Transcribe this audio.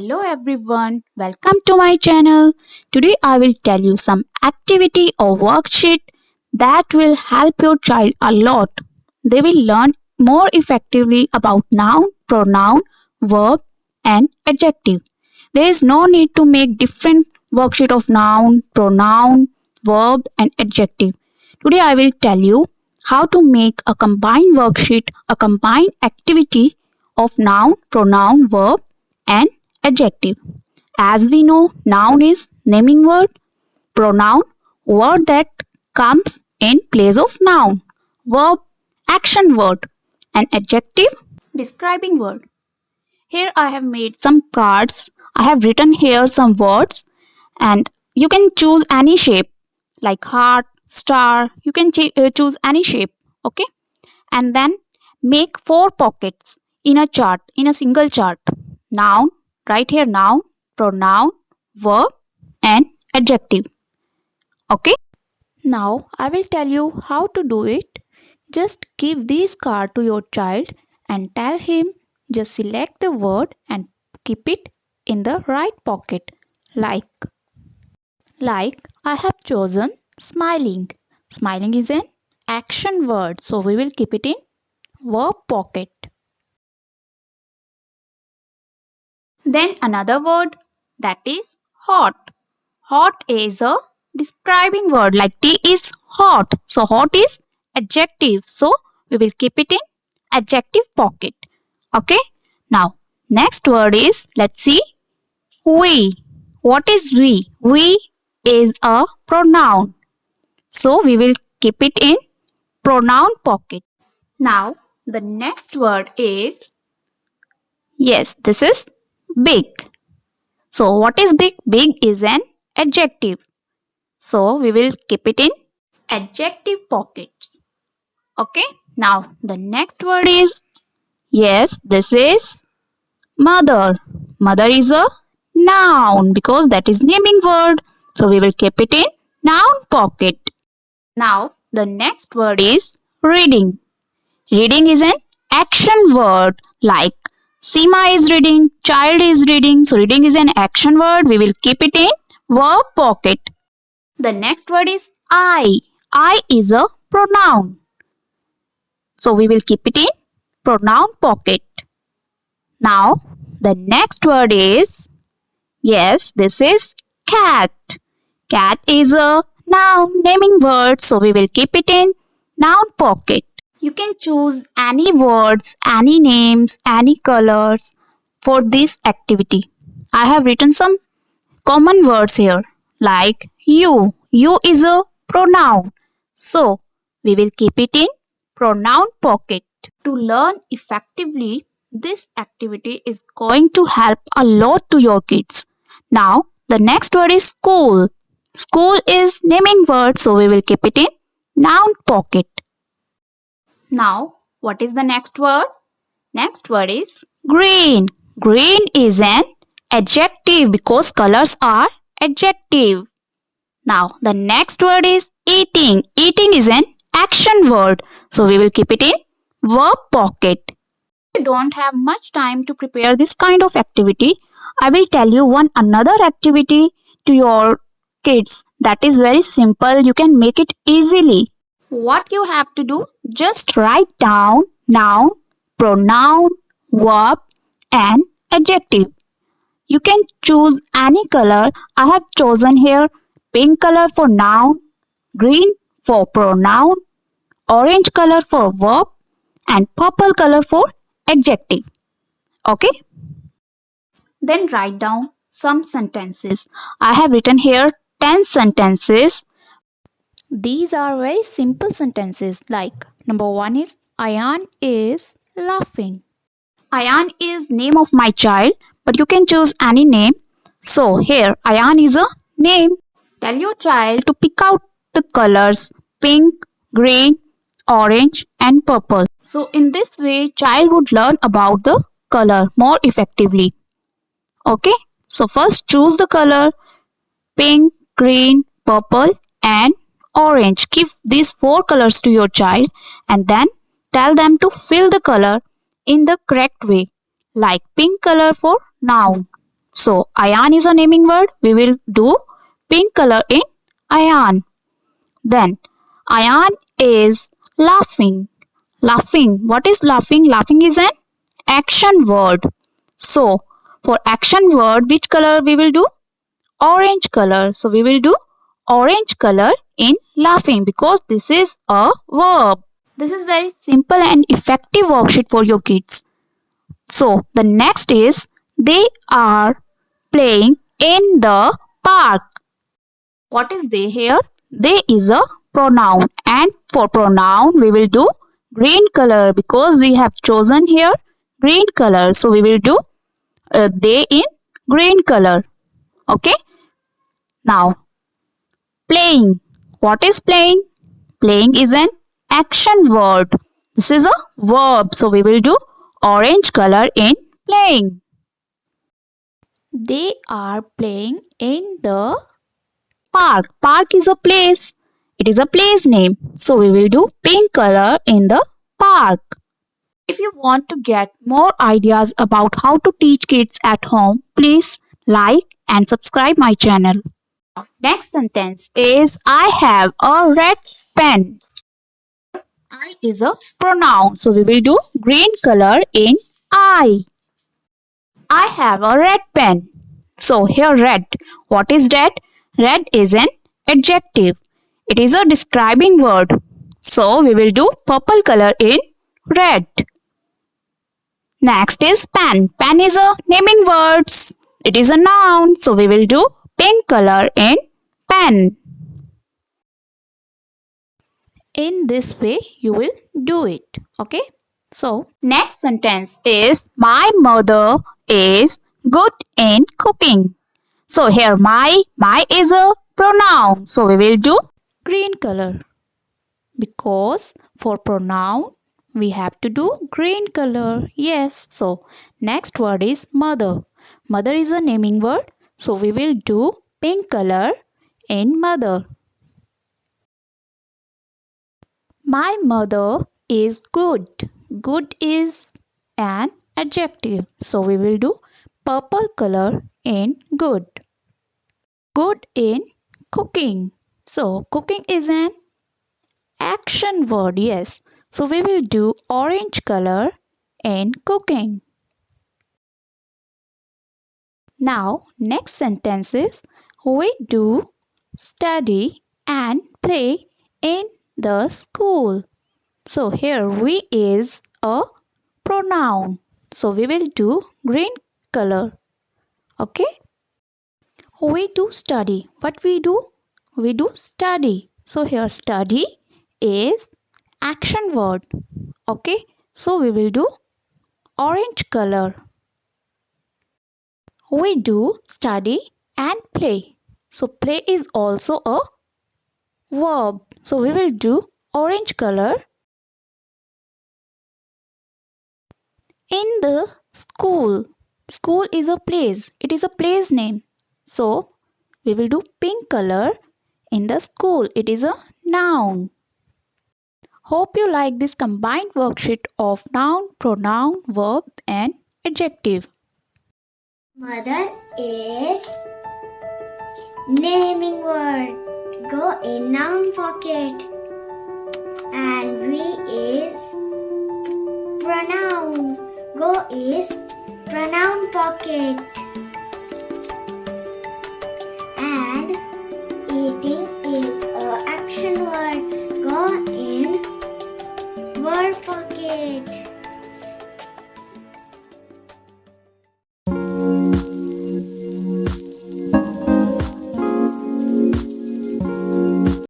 Hello everyone, welcome to my channel. Today I will tell you some activity or worksheet that will help your child a lot. They will learn more effectively about noun, pronoun, verb and adjective. There is no need to make different worksheet of noun, pronoun, verb and adjective. Today I will tell you how to make a combined worksheet, a combined activity of noun, pronoun, verb and adjective. As we know, noun is naming word, pronoun word that comes in place of noun, verb action word, and adjective describing word. Here I have made some cards. I have written here some words and you can choose any shape like heart, star. You can choose any shape. Okay. And then make four pockets in a chart, in a single chart. Noun, right here noun, pronoun, verb and adjective. Okay. Now I will tell you how to do it. Just give this card to your child and tell him just select the word and keep it in the right pocket like I have chosen smiling. Smiling is an action word, so we will keep it in verb pocket. Then another word, that is hot. Hot is a describing word, like tea is hot. So hot is adjective. So we will keep it in adjective pocket. Okay. Now next word is, let's see, we. What is we? We is a pronoun. So we will keep it in pronoun pocket. Now the next word is, yes, this is big. So what is big? Big is an adjective. So we will keep it in adjective pockets. Okay. Now the next word is, yes, this is mother. Mother is a noun because that is naming word. So we will keep it in noun pocket. Now the next word is reading. Reading is an action word, like Seema is reading, child is reading. So reading is an action word. We will keep it in verb pocket. The next word is I. I is a pronoun. So we will keep it in pronoun pocket. Now the next word is, yes, this is cat. Cat is a noun, naming word. So we will keep it in noun pocket. You can choose any words, any names, any colors for this activity. I have written some common words here like you. You is a pronoun. So we will keep it in pronoun pocket. To learn effectively, this activity is going to help a lot to your kids. Now the next word is school. School is naming word, so we will keep it in noun pocket. Now, what is the next word? Next word is green. Green is an adjective because colors are adjective. Now, the next word is eating. Eating is an action word. So, we will keep it in verb pocket. If you don't have much time to prepare this kind of activity, I will tell you one another activity to your kids that is very simple. You can make it easily. What you have to do, just write down noun, pronoun, verb and adjective. You can choose any color. I have chosen here pink color for noun, green for pronoun, orange color for verb and purple color for adjective. Okay? Then write down some sentences. I have written here 10 sentences. These are very simple sentences, like number 1 is Ayan is laughing. Ayan is name of my child, but you can choose any name. So here Ayan is a name. Tell your child to pick out the colors pink, green, orange and purple. So in this way child would learn about the color more effectively. Okay, so first choose the color pink, green, purple and orange. Give these four colors to your child and then tell them to fill the color in the correct way, like pink color for noun, So Ayan is a naming word. We will do pink color in Ayan. Then Ayan is laughing. Laughing. What is laughing? Laughing is an action word. So for action word, which color we will do? Orange color. So we will do orange color in laughing because this is a verb. This is very simple and effective worksheet for your kids. So the next is they are playing in the park. What is they here? They is a pronoun, and for pronoun we will do green color because we have chosen here green color. So we will do they in green color. Okay. Now playing. What is playing? Playing is an action word. This is a verb. So we will do orange color in playing. They are playing in the park. Park is a place. It is a place name. So we will do pink color in the park. If you want to get more ideas about how to teach kids at home, please like and subscribe my channel. Next sentence is I have a red pen. I is a pronoun. So we will do green color in I. I have a red pen. So here red. What is red? Red is an adjective. It is a describing word. So we will do purple color in red. Next is pen. Pen is a naming words. It is a noun. So we will do pink color in pen. In this way you will do it. Okay. So next sentence is my mother is good in cooking. So here my is a pronoun. So we will do green color because for pronoun we have to do green color. Yes. So next word is mother. Mother is a naming word. So we will do pink color in mother. My mother is good. Good is an adjective. So we will do purple color in good. Good in cooking. So cooking is an action word. Yes. So we will do orange color in cooking. Now next sentence is we do study and play in the school. So here we is a pronoun. So we will do green color. Okay. We do study. What we do? We do study. So here study is action word. Okay. So we will do orange color. We do study and play. So play is also a verb. So we will do orange color. In the school. School is a place. It is a place name. So we will do pink color in the school. It is a noun. Hope you like this combined worksheet of noun, pronoun, verb and adjective. Mother is naming word. Go in noun pocket. And we is pronoun. Go is pronoun pocket. And eating is a action word. Go in word pocket.